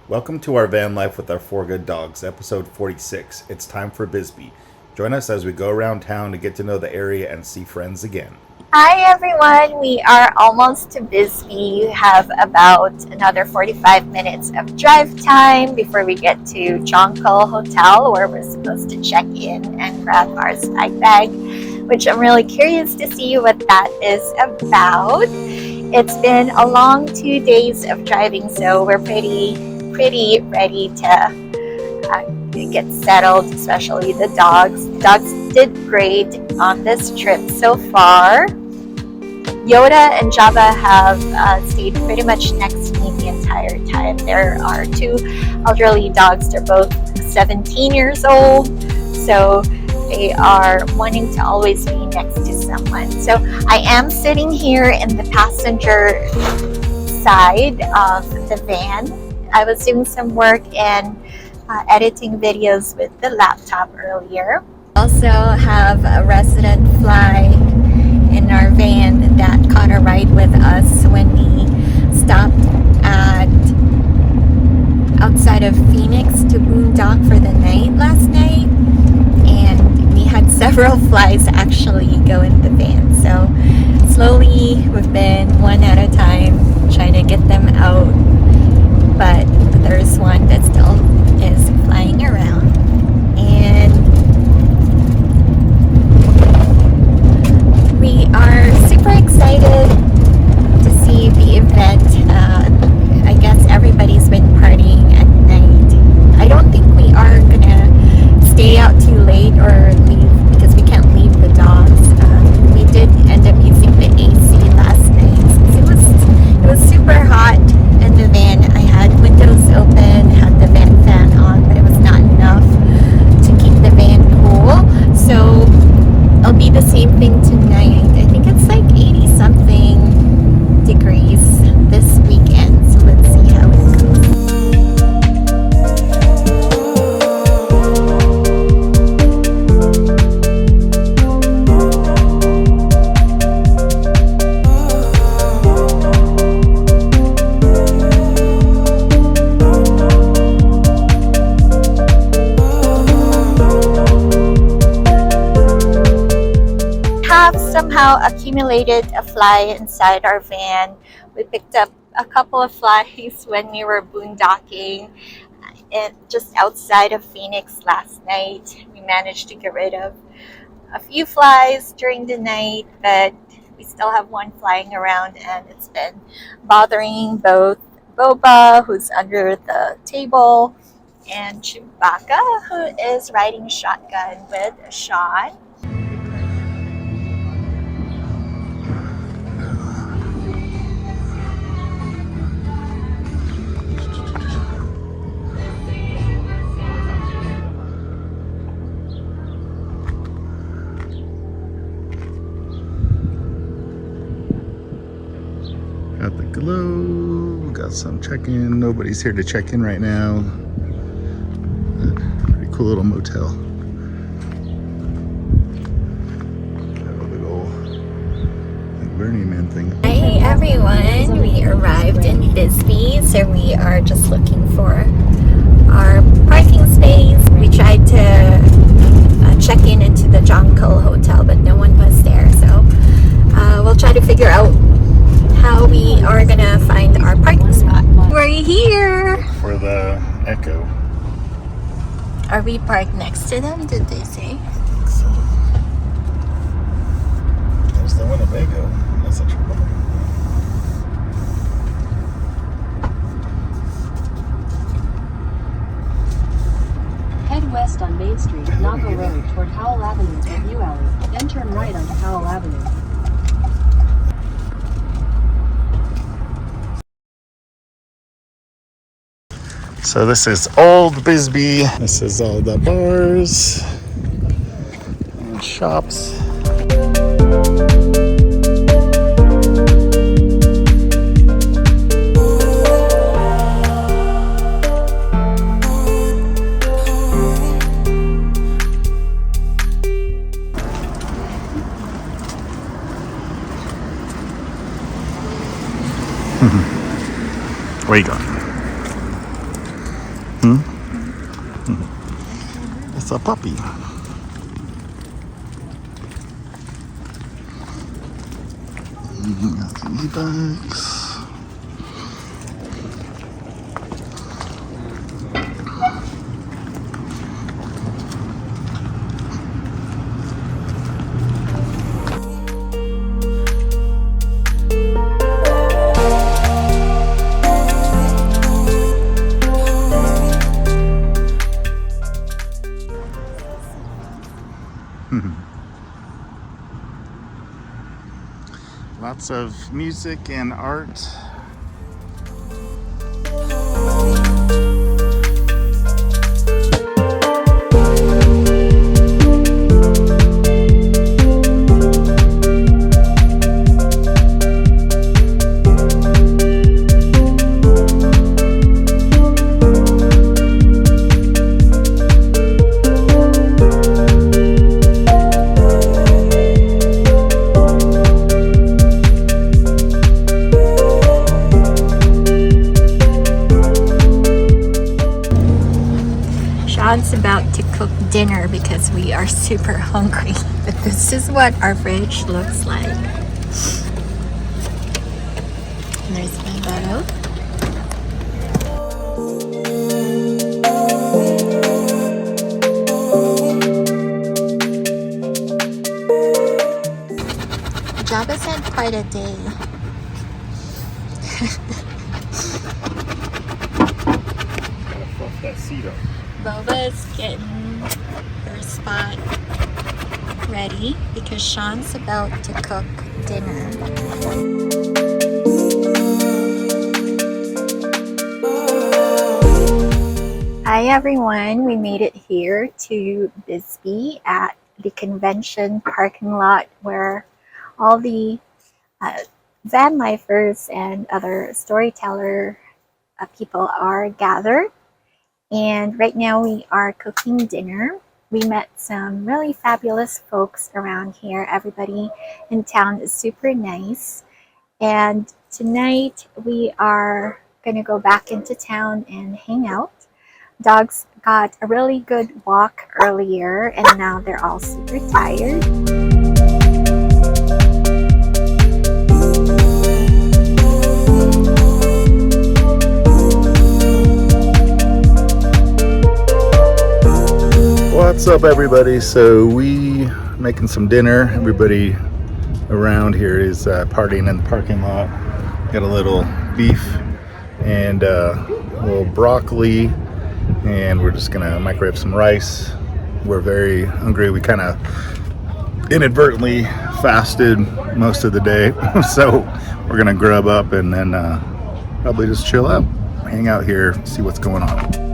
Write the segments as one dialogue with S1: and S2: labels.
S1: Welcome to our van life with our 4 good dogs, episode 46. It's time for Bisbee. Join us as we go around town to get to know the area and see friends again.
S2: Hi everyone, we are almost to Bisbee. We have about another 45 minutes of drive time before we get to Jonquil Hotel, where we're supposed to check in and grab our swag bag, which I'm really curious to see what that is about. It's been a long 2 days of driving, so we're pretty ready to get settled, especially the dogs. The dogs did great on this trip so far. Yoda and Jabba have stayed pretty much next to me the entire time. There are 2 elderly dogs. They're both 17 years old, so they are wanting to always be next to someone. So I am sitting here in the passenger side of the van. I was doing some work and editing videos with the laptop earlier. Also have a resident fly in our van that caught a ride with us when we stopped at outside of Phoenix to boondock for the night last night, and we had several flies actually go in the van. So slowly we've been one at a time trying to get them out, but there's one that still is flying around. And we are super excited to see the event. I guess everybody's been partying at night. I don't think we are gonna stay out too late or leave, because we can't leave the dogs. We did end up using the AC last night since it was super hot in the van. I had windows open, had the van fan on, but it was not enough to keep the van cool. So it'll be the same thing tonight. I think it's like 80 something degrees this weekend, so let's see how it goes. Somehow accumulated a fly inside our van. We picked up a couple of flies when we were boondocking and just outside of Phoenix last night. We managed to get rid of a few flies during the night, but we still have one flying around, and it's been bothering both Boba, who's under the table, and Chewbacca, who is riding shotgun with Sean.
S1: Got the glow, got some check-in. Nobody's here to check in right now. Pretty cool little motel. Got a big old Burning Man thing.
S2: Hi everyone, we arrived in Bisbee, so we are just looking for our parking space. We tried to check in into the Jonquil Hotel, but no one was there, so we'll try to figure out how we are gonna find our parking spot. We're here
S1: For the Echo.
S2: Are we parked next to them, did they say?
S1: So, there's the Winnebago. That's a trouble.
S3: Head west on Main Street, Nago Road toward Howell Avenue's Review Alley, then turn right onto Howell Avenue.
S1: So this is Old Bisbee. This is all the bars and shops. Where you going? It's a puppy. Got the e-bikes. Lots of music and art.
S2: Sean's about to cook dinner because we are super hungry. But this is what our fridge looks like. And there's my bottle. Jabba's had quite a day.
S1: Fluff that seat up.
S2: Boba's getting her spot ready because Sean's about to cook dinner. Hi everyone, we made it here to Bisbee at the convention parking lot where all the van lifers and other storyteller people are gathered. And right now we are cooking dinner. We met some really fabulous folks around here. Everybody in town is super nice. And tonight we are gonna go back into town and hang out. Dogs got a really good walk earlier and now they're all super tired.
S1: What's up everybody? So we making some dinner. Everybody around here is partying in the parking lot. Got a little beef and a little broccoli, and we're just gonna microwave some rice. We're very hungry. We kind of inadvertently fasted most of the day, so we're gonna grub up and then probably just chill out, hang out here, see what's going on.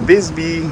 S1: Bisbee.